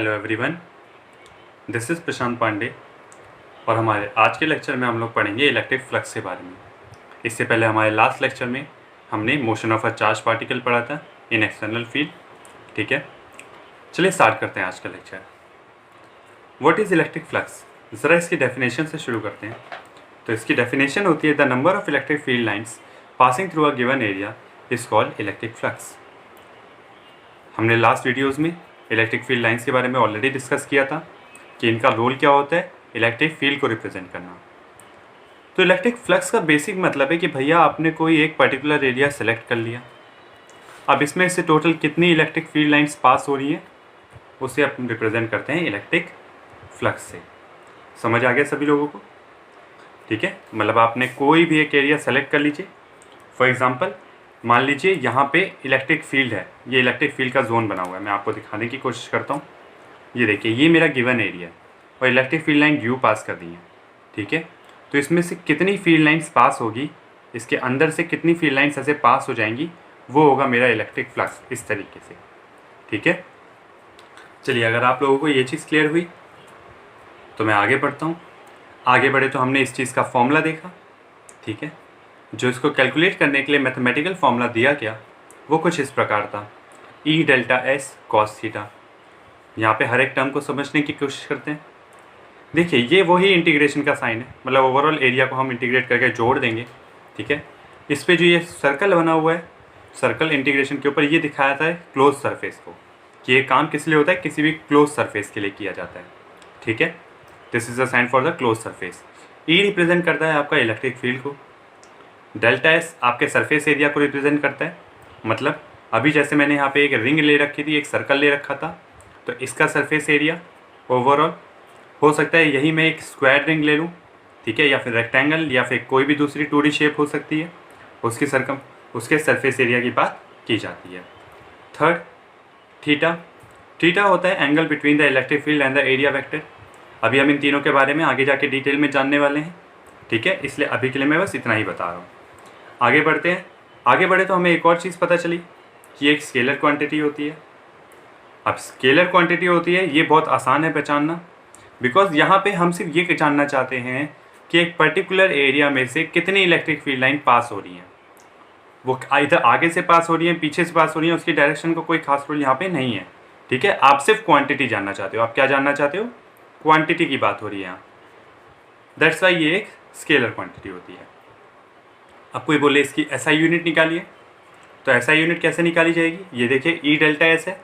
Hello everyone, this is प्रशांत पांडे और हमारे आज के लेक्चर में हम लोग पढ़ेंगे इलेक्ट्रिक फ्लक्स के बारे में। इससे पहले हमारे लास्ट लेक्चर में हमने motion of a charge particle पढ़ा था इन एक्सटर्नल फील्ड। ठीक है, चलिए स्टार्ट करते हैं आज का lecture. What is electric flux? ज़रा इसकी डेफिनेशन से शुरू करते हैं। तो इसकी डेफिनेशन होती है the number of electric field lines passing through a given area is called electric flux. हमने लास्ट वीडियोज़ में इलेक्ट्रिक फील्ड लाइंस के बारे में ऑलरेडी डिस्कस किया था कि इनका रोल क्या होता है, इलेक्ट्रिक फील्ड को रिप्रेजेंट करना। तो इलेक्ट्रिक फ्लक्स का बेसिक मतलब है कि भैया आपने कोई एक पर्टिकुलर एरिया सेलेक्ट कर लिया, अब इसमें से टोटल कितनी इलेक्ट्रिक फील्ड लाइंस पास हो रही हैं उसे अपन रिप्रेजेंट करते हैं इलेक्ट्रिक फ्लक्स से। समझ आ गया सभी लोगों को? ठीक है, मतलब आपने कोई भी एक एरिया सेलेक्ट कर लीजिए। फॉर एग्जाम्पल मान लीजिए यहाँ पे इलेक्ट्रिक फील्ड है, ये इलेक्ट्रिक फील्ड का जोन बना हुआ है। मैं आपको दिखाने की कोशिश करता हूँ। ये देखिए, ये मेरा गिवन एरिया है और electric field line you pass कर दी है। ठीक है, तो इसमें से कितनी फील्ड लाइंस पास होगी, इसके अंदर से कितनी फील्ड लाइंस ऐसे पास हो जाएंगी, वो होगा मेरा इलेक्ट्रिक फ्लक्स इस तरीके से। ठीक है, चलिए अगर आप लोगों को ये चीज़ क्लियर हुई तो मैं आगे बढ़ता हूँ। आगे बढ़े तो हमने इस चीज़ का फॉर्मूला देखा। ठीक है, जो इसको कैलकुलेट करने के लिए मैथमेटिकल फॉर्मूला दिया गया वो कुछ इस प्रकार था, ई डेल्टा एस कॉस थीटा। यहाँ पे हर एक टर्म को समझने की कोशिश करते हैं। देखिए, ये वही इंटीग्रेशन का साइन है, मतलब ओवरऑल एरिया को हम इंटीग्रेट करके जोड़ देंगे। ठीक है, इस पे जो ये सर्कल बना हुआ है, सर्कल इंटीग्रेशन के ऊपर ये दिखाया था क्लोज सरफेस को, कि ये काम किस लिए होता है, किसी भी क्लोज सरफेस के लिए किया जाता है। ठीक है, this is a sign for the close surface. E represent करता है आपका इलेक्ट्रिक फील्ड को, डेल्टा एस आपके सरफेस एरिया को रिप्रेजेंट करता है। मतलब अभी जैसे मैंने यहाँ पे एक रिंग ले रखी थी, एक सर्कल ले रखा था, तो इसका सरफेस एरिया ओवरऑल हो सकता है यही मैं एक स्क्वायर रिंग ले लूँ। ठीक है, या फिर रेक्टेंगल या फिर कोई भी दूसरी 2D शेप हो सकती है, उसके सरफेस एरिया की बात की जाती है। Third, theta. थीटा होता है angle between the electric field and the area vector. अभी हम इन तीनों के बारे में आगे जाके डिटेल में जानने वाले हैं। ठीक है, इसलिए अभी के लिए मैं बस इतना ही बता रहा हूँ। आगे बढ़ते हैं। आगे बढ़े तो हमें एक और चीज़ पता चली कि एक स्केलर क्वांटिटी होती है। अब स्केलर क्वांटिटी होती है, ये बहुत आसान है पहचानना, बिकॉज यहाँ पे हम सिर्फ ये जानना चाहते हैं कि एक पर्टिकुलर एरिया में से कितनी इलेक्ट्रिक फील्ड लाइन पास हो रही हैं। वो इधर आगे से पास हो रही हैं, पीछे से पास हो रही हैं, उसकी डायरेक्शन को कोई खास रोल यहाँ पे नहीं है। ठीक है, आप सिर्फ क्वांटिटी जानना चाहते हो। आप क्या जानना चाहते हो? क्वांटिटी की बात हो रही है यहाँ। दैट्स वाई ये एक स्केलर क्वांटिटी होती है। अब कोई बोले इसकी एसआई यूनिट निकालिए, तो एसआई यूनिट कैसे निकाली जाएगी? ये देखिए, ई डेल्टा एस है।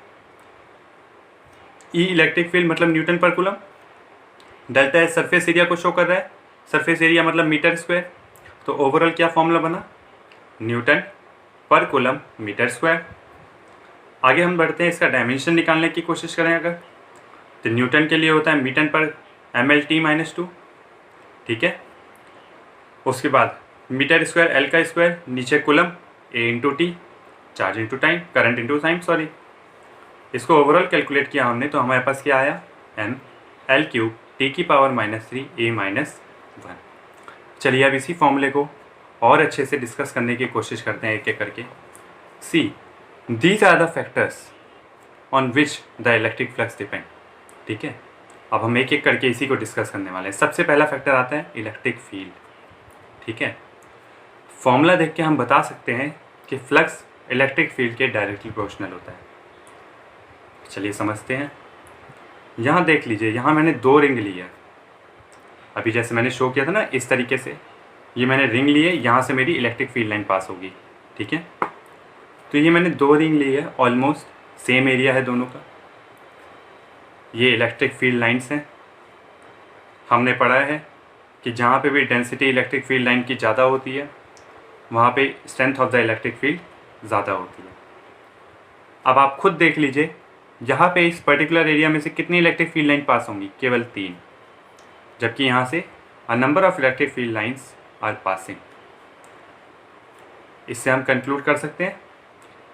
ई इलेक्ट्रिक फील्ड मतलब न्यूटन पर coulomb, delta S surface area को शो कर रहा है, सरफेस एरिया मतलब मीटर स्क्वायर। तो ओवरऑल क्या फॉर्मूला बना? न्यूटन पर कूलम मीटर स्क्वायर। आगे हम बढ़ते हैं, इसका डायमेंशन निकालने की कोशिश करें अगर, तो न्यूटन के लिए होता है मीटर पर mL/t-2। ठीक है, उसके बाद मीटर स्क्वायर एल का स्क्वायर, नीचे coulomb A/t, charge into time, current into time, sorry. इसको ओवरऑल कैलकुलेट किया हमने तो हमारे पास क्या आया? mL³ T⁻³ A-1। चलिए अब इसी फॉर्मूले को और अच्छे से डिस्कस करने की कोशिश करते हैं एक एक करके। See, these are the factors on which the electric flux depend. ठीक है, अब हम एक एक करके इसी को डिस्कस करने वाले हैं। सबसे पहला फैक्टर आता है इलेक्ट्रिक फील्ड। ठीक है, फॉर्मूला देख के हम बता सकते हैं कि फ्लक्स इलेक्ट्रिक फील्ड के डायरेक्टली प्रोपोर्शनल होता है। चलिए समझते हैं। यहाँ देख लीजिए, यहाँ मैंने दो रिंग ली है। अभी जैसे मैंने शो किया था ना इस तरीके से, ये मैंने रिंग ली है, यहाँ से मेरी इलेक्ट्रिक फील्ड लाइन पास होगी। ठीक है, तो ये मैंने दो रिंग ली है, ऑलमोस्ट सेम एरिया है दोनों का। ये इलेक्ट्रिक फील्ड लाइन्स हैं। हमने पढ़ा है कि जहाँ पे भी डेंसिटी इलेक्ट्रिक फील्ड लाइन की ज़्यादा होती है वहाँ पे strength of the electric field ज़्यादा होती है। अब आप खुद देख लीजिए, यहाँ पे इस पर्टिकुलर एरिया में से कितनी इलेक्ट्रिक फील्ड लाइन पास होंगी? केवल 3, जबकि यहाँ से a number of electric field lines are passing. इससे हम कंक्लूड कर सकते हैं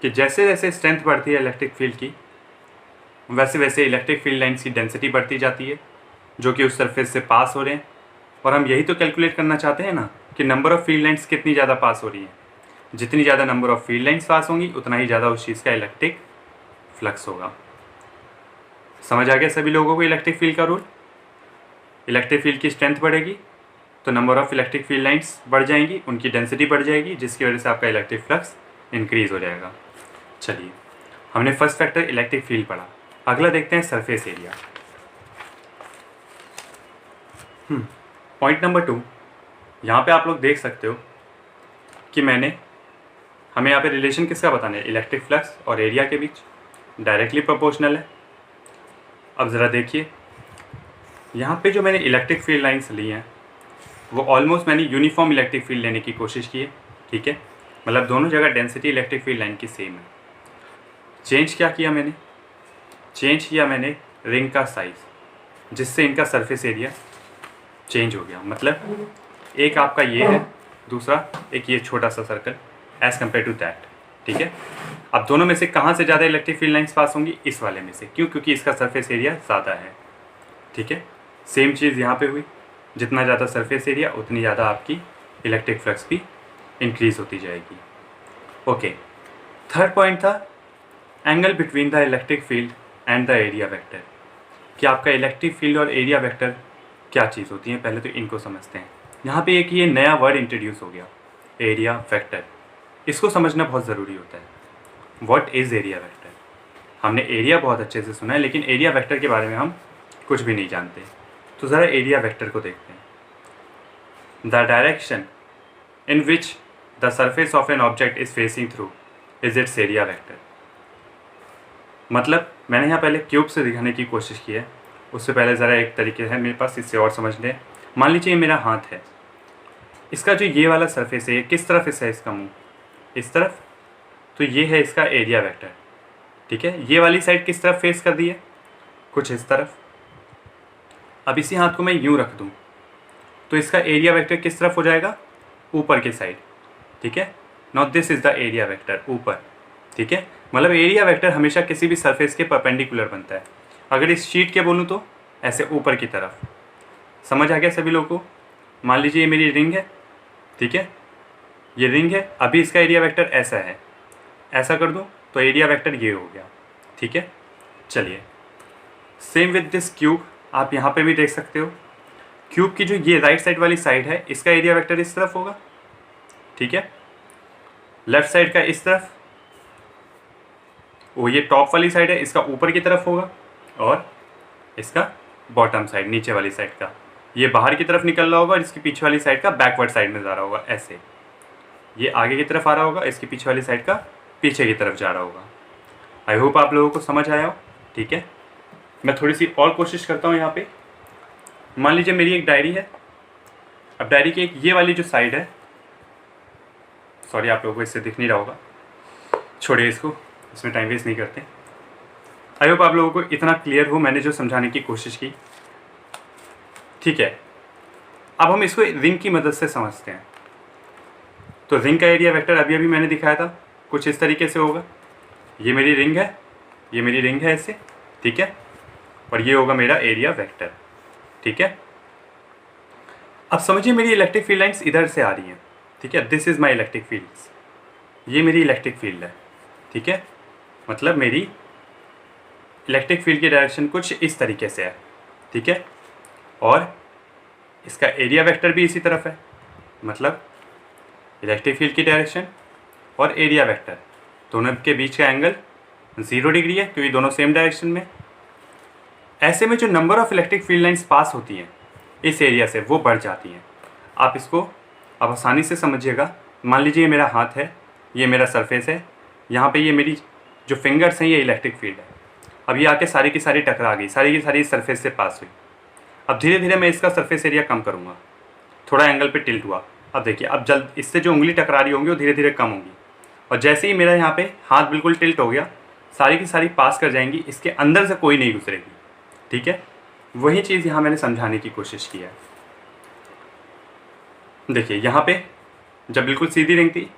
कि जैसे जैसे स्ट्रेंथ बढ़ती है इलेक्ट्रिक फील्ड की, वैसे वैसे इलेक्ट्रिक फील्ड लाइन्स की डेंसिटी बढ़ती जाती है जो कि उस सरफेस से पास हो रहे हैं। और हम यही तो कैलकुलेट करना चाहते हैं ना कि नंबर ऑफ फील्ड लाइन्स कितनी ज़्यादा पास हो रही है। जितनी ज़्यादा number of field lines pass होंगी उतना ही ज़्यादा उस चीज़ का इलेक्ट्रिक फ्लक्स होगा। समझ आ गया सभी लोगों को इलेक्ट्रिक फील्ड का रूल? इलेक्ट्रिक फील्ड की स्ट्रेंथ बढ़ेगी तो number of electric field lines बढ़ जाएंगी, उनकी डेंसिटी बढ़ जाएगी, जिसकी वजह से आपका इलेक्ट्रिक फ्लक्स इंक्रीज हो जाएगा। चलिए, हमने फर्स्ट फैक्टर इलेक्ट्रिक फील्ड पढ़ा। अगला देखते हैं सरफेस एरिया। पॉइंट नंबर 2, यहाँ पे आप लोग देख सकते हो कि हमें यहाँ पे रिलेशन किसका बताना है? इलेक्ट्रिक फ्लक्स और एरिया के बीच डायरेक्टली प्रोपोर्शनल है। अब ज़रा देखिए, यहाँ पे जो मैंने इलेक्ट्रिक फील्ड लाइंस ली हैं वो ऑलमोस्ट मैंने यूनिफॉर्म इलेक्ट्रिक फील्ड लेने की कोशिश की है, ठीक है? मतलब दोनों जगह डेंसिटी इलेक्ट्रिक फील्ड लाइन की सेम है। चेंज क्या किया मैंने? चेंज किया मैंने रिंग का साइज़, जिससे इनका सरफेस एरिया चेंज हो गया। मतलब एक आपका ये है, दूसरा एक ये छोटा सा circle as compare to that, ठीक है? अब दोनों में से कहाँ से ज़्यादा इलेक्ट्रिक फील्ड लाइन्स पास होंगी? इस वाले में से। क्यों? क्योंकि इसका सरफेस एरिया ज़्यादा है, ठीक है? सेम चीज़ यहाँ पे हुई, जितना ज़्यादा सरफेस एरिया उतनी ज़्यादा आपकी इलेक्ट्रिक फ्लक्स भी इंक्रीज़ होती जाएगी। ओके, थर्ड पॉइंट था angle between the electric field and the area vector. कि आपका इलेक्ट्रिक फील्ड और एरिया वेक्टर क्या चीज़ होती है, पहले तो इनको समझते हैं। यहाँ पे एक ये नया वर्ड इंट्रोड्यूस हो गया, एरिया वेक्टर। इसको समझना बहुत ज़रूरी होता है। What is area vector? हमने एरिया बहुत अच्छे से सुना है, लेकिन एरिया वेक्टर के बारे में हम कुछ भी नहीं जानते। तो ज़रा एरिया वेक्टर को देखते हैं। The direction in which the surface of an object is facing through is it's area vector. मतलब मैंने यहाँ पहले क्यूब से दिखाने की कोशिश की है, उससे पहले ज़रा एक तरीके है मेरे पास, इससे और समझ लें। मान लीजिए ये मेरा हाथ है, इसका जो ये वाला सरफेस है, ये किस तरफ है इसका मुंह? इस तरफ। तो ये है इसका एरिया वेक्टर, ठीक है? ये वाली साइड किस तरफ फेस कर दी है? कुछ इस तरफ। अब इसी हाथ को मैं यूँ रख दूँ तो इसका एरिया वेक्टर किस तरफ हो जाएगा? ऊपर की साइड, ठीक है? Not this is the area vector, ऊपर, ठीक है? मतलब एरिया वेक्टर हमेशा किसी भी सरफेस के परपेंडिकुलर बनता है। अगर इस शीट के बोलूँ तो ऐसे ऊपर की तरफ। समझ आ गया सभी लोगों को? मान लीजिए ये मेरी रिंग है, ठीक है? ये रिंग है, अभी इसका एरिया वेक्टर ऐसा है, ऐसा कर दूँ तो एरिया वेक्टर ये हो गया, ठीक है? चलिए, सेम विद दिस क्यूब, आप यहाँ पे भी देख सकते हो। क्यूब की जो ये राइट साइड वाली साइड है, इसका एरिया वेक्टर इस तरफ होगा, ठीक है? लेफ्ट साइड का इस तरफ, वो ये टॉप वाली साइड है, इसका ऊपर की तरफ होगा, और इसका बॉटम साइड, नीचे वाली साइड का ये बाहर की तरफ निकल रहा होगा, और इसकी पीछे वाली साइड का बैकवर्ड साइड में जा रहा होगा। ऐसे ये आगे की तरफ आ रहा होगा, इसकी पीछे वाली साइड का पीछे की तरफ जा रहा होगा। आई होप आप लोगों को समझ आया हो, ठीक है? मैं थोड़ी सी और कोशिश करता हूँ यहाँ पे। मान लीजिए मेरी एक डायरी है। अब डायरी की एक ये वाली जो साइड है, सॉरी आप लोगों को इससे दिख नहीं रहा होगा, छोड़िए इसको, इसमें टाइम वेस्ट नहीं करते। आई होप आप लोगों को इतना क्लियर हो मैंने जो समझाने की कोशिश की, ठीक है? अब हम इसको रिंग की मदद से समझते हैं। तो रिंग का एरिया वेक्टर अभी अभी मैंने दिखाया था, कुछ इस तरीके से होगा। ये मेरी रिंग है, ये मेरी रिंग है ऐसे, ठीक है? और ये होगा मेरा एरिया वेक्टर, ठीक है? अब समझिए मेरी इलेक्ट्रिक फील्ड लाइंस इधर से आ रही हैं, ठीक है? This is my electric fields, ये मेरी इलेक्ट्रिक फील्ड है, ठीक है? मतलब मेरी इलेक्ट्रिक फील्ड की डायरेक्शन कुछ इस तरीके से है, ठीक है? और इसका एरिया वेक्टर भी इसी तरफ है। मतलब इलेक्ट्रिक फील्ड की डायरेक्शन और एरिया वेक्टर दोनों के बीच का एंगल 0 डिग्री है, क्योंकि दोनों सेम डायरेक्शन में। ऐसे में जो number of electric field lines pass होती हैं इस एरिया से, वो बढ़ जाती हैं। आप इसको अब आसानी से समझिएगा। मान लीजिए ये मेरा हाथ है, ये मेरा सरफेस है, यहाँ पे ये मेरी जो फिंगर्स हैं ये इलेक्ट्रिक फील्ड है। अब ये आके सारी की सारी टकरा गई, सारी की सारी सरफेस से पास हुई। अब धीरे धीरे मैं इसका सरफेस एरिया कम करूँगा, थोड़ा एंगल पे टिल्ट हुआ। अब देखिए, अब जल्द इससे जो उंगली टकरा रही होंगी वो धीरे धीरे कम होंगी, और जैसे ही मेरा यहाँ पे हाथ बिल्कुल टिल्ट हो गया, सारी की सारी पास कर जाएंगी, इसके अंदर से कोई नहीं गुजरेगी, ठीक है? वही चीज़ यहाँ मैंने समझाने की कोशिश की है। देखिए यहाँ पे जब बिल्कुल सीधी रिंग थी,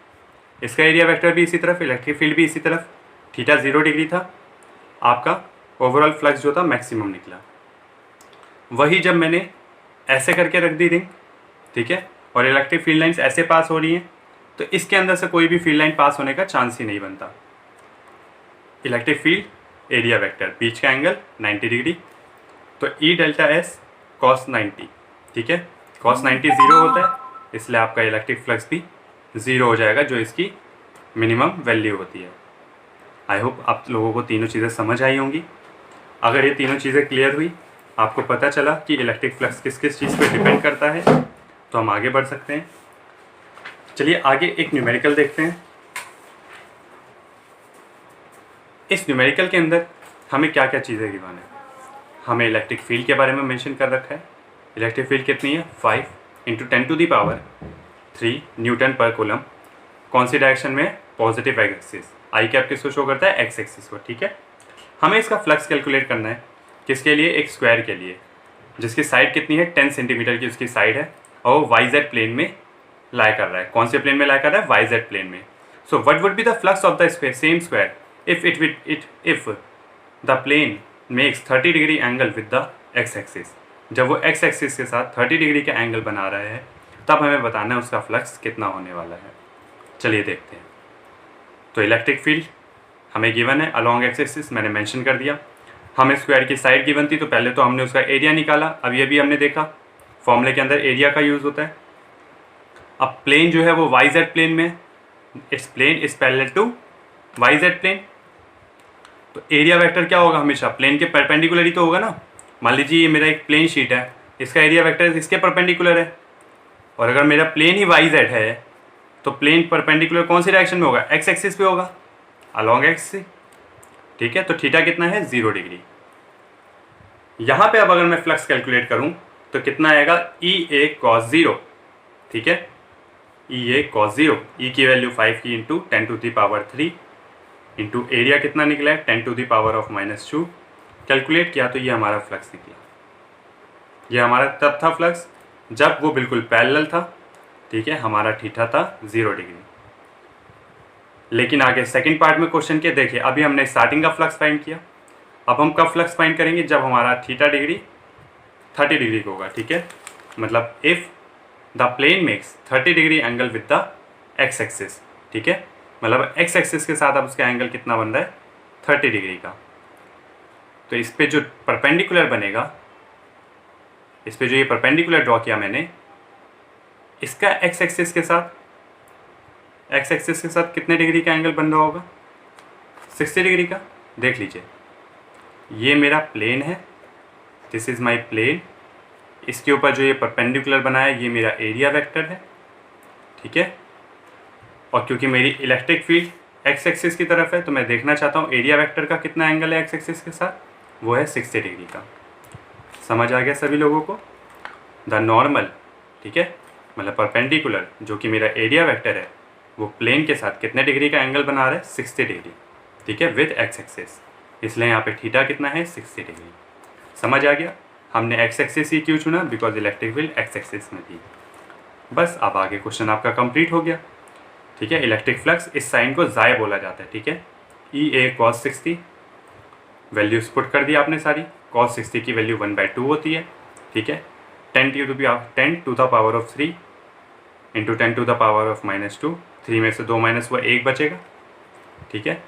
इसका एरिया वेक्टर भी इसी तरफ, इलेक्ट्रिक फील्ड भी इसी तरफ, थीटा 0 डिग्री था, आपका ओवरऑल फ्लक्स जो था मैक्सिमम निकला। वही जब मैंने ऐसे करके रख दी रिंग, ठीक है, और इलेक्ट्रिक फील्ड लाइंस ऐसे पास हो रही हैं, तो इसके अंदर से कोई भी फील्ड लाइन पास होने का चांस ही नहीं बनता। इलेक्ट्रिक फील्ड एरिया वेक्टर, बीच का एंगल 90 डिग्री, तो ई डेल्टा एस कॉस 90, ठीक है। कॉस 90 ज़ीरो होता है, इसलिए आपका इलेक्ट्रिक फ्लक्स भी ज़ीरो हो जाएगा, जो इसकी मिनिमम वैल्यू होती है। आई होप आप लोगों को तीनों चीज़ें समझ आई होंगी। अगर ये तीनों चीज़ें क्लियर हुई, आपको पता चला कि इलेक्ट्रिक फ्लक्स किस किस चीज़ पर डिपेंड करता है, तो हम आगे बढ़ सकते हैं। चलिए आगे एक न्यूमेरिकल देखते हैं। इस न्यूमेरिकल के अंदर हमें क्या क्या चीज़ें गिवन है। हमें इलेक्ट्रिक फील्ड के बारे में मेंशन कर रखा है। इलेक्ट्रिक फील्ड कितनी है, 5 × 10⁻³ न्यूटन पर कूलम। कौन सी डायरेक्शन में, पॉजिटिव एक्सिस। आई कैप किसको शो करता है, एक्स एक्सिस को, ठीक है। हमें इसका फ्लक्स कैलकुलेट करना है, किसके लिए, एक स्क्वायर के लिए, जिसकी साइड कितनी है, 10 सेंटीमीटर की उसकी साइड है, और वो वाई-जेड प्लेन में लाई कर रहा है। कौन से प्लेन में लाई कर रहा है, वाई-जेड प्लेन में। So what would be the flux of the square, same square, if the plane makes 30 degree angle with the X axis. जब वो एक्स एक्सिस के साथ 30 डिग्री का एंगल बना रहा है, तब हमें बताना है उसका फ्लक्स कितना होने वाला है। चलिए देखते हैं। तो इलेक्ट्रिक फील्ड हमें गिवन है अलोंग एक्स एक्सिस, मैंने मेंशन कर दिया। हमें स्क्वायर की साइड गिवन थी, तो पहले तो हमने उसका एरिया निकाला। अब ये भी हमने देखा फॉर्मूले के अंदर एरिया का यूज़ होता है। अब प्लेन जो है वो वाई जेड प्लेन में, it's plane is parallel to Y Z plane. तो एरिया वेक्टर क्या होगा, हमेशा प्लेन के परपेंडिकुलर ही तो होगा ना। मान लीजिए ये मेरा एक प्लेन शीट है, इसका एरिया वेक्टर इसके परपेंडिकुलर है, और अगर मेरा प्लेन ही वाई जेड है, तो प्लेन परपेंडिकुलर कौन सी डायरेक्शन में होगा, एक्स एक्सिस पे होगा, अलोंग एक्स, ठीक है। तो थीटा कितना है, 0 डिग्री। यहाँ पे अब अगर मैं फ्लक्स कैलकुलेट करूँ तो कितना आएगा, ई ए कॉस 0, ठीक है। ई ए कॉस 0, ई की वैल्यू 5 की इंटू 10⁻³ इंटू एरिया कितना निकला है, 10⁻⁻²। कैलकुलेट किया तो ये हमारा फ्लक्स निकला। ये हमारा तब था फ्लक्स जब वो बिल्कुल पैरेलल था, ठीक है। हमारा थीटा था 0 डिग्री। लेकिन आगे सेकंड पार्ट में क्वेश्चन के देखिए, अभी हमने स्टार्टिंग का फ्लक्स फाइंड किया, अब हम कब फ्लक्स फाइंड करेंगे, जब हमारा थीटा डिग्री 30 डिग्री का होगा, ठीक है। मतलब if the plane makes 30 degree angle with the X axis, ठीक है। मतलब एक्स एक्सिस के साथ अब उसका एंगल कितना बन रहा है, 30 डिग्री का। तो इस पे जो परपेंडिकुलर बनेगा, इस पे जो ये परपेंडिकुलर ड्रॉ किया मैंने, इसका एक्स एक्सिस के साथ कितने डिग्री का एंगल बन रहा होगा, 60 डिग्री का। देख लीजिए, ये मेरा प्लेन है, दिस इज़ माई प्लेन। इसके ऊपर जो ये परपेंडिकुलर बना है, ये मेरा एरिया वेक्टर है, ठीक है। और क्योंकि मेरी इलेक्ट्रिक फील्ड एक्स एक्सिस की तरफ है, तो मैं देखना चाहता हूँ एरिया वेक्टर का कितना एंगल है एक्स एक्सिस के साथ, वो है 60 डिग्री का। समझ आ गया सभी लोगों को। द नॉर्मल, ठीक है, मतलब परपेंडिकुलर जो कि मेरा एरिया वेक्टर है, वो प्लेन के साथ कितने डिग्री का एंगल बना रहा है, 60 डिग्री, ठीक है, विद एक्स एक्सिस। इसलिए यहाँ पे थीटा कितना है, 60 डिग्री। समझ आ गया। हमने एक्स एक्सिस ही क्यों चुना, because electric field x axis में थी। बस अब आगे क्वेश्चन आपका कंप्लीट हो गया, ठीक है। इलेक्ट्रिक फ्लक्स, इस साइन को ज़ाय बोला जाता है, ठीक है। ई ए कॉस 60, वैल्यूज पुट कर दी आपने सारी। कॉस 60 की वैल्यू 1/2 होती है, ठीक है। 10 to the power of 3 into 10 to the power of -2, 3 में से 2 माइनस हुआ, 1 बचेगा, ठीक है।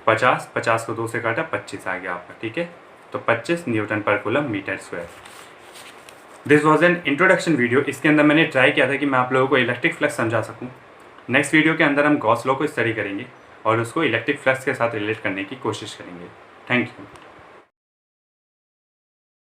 50 को 2 से काटा, 25 आ गया आपका, ठीक है। तो 25 न्यूटन पर coulomb metre square. This was an introduction video. इसके अंदर मैंने ट्राई किया था कि मैं आप लोगों को इलेक्ट्रिक फ्लक्स समझा सकूं। नेक्स्ट वीडियो के अंदर हम गॉस लॉ को स्टडी करेंगे और उसको इलेक्ट्रिक फ्लक्स के साथ रिलेट करने की कोशिश करेंगे। Thank you.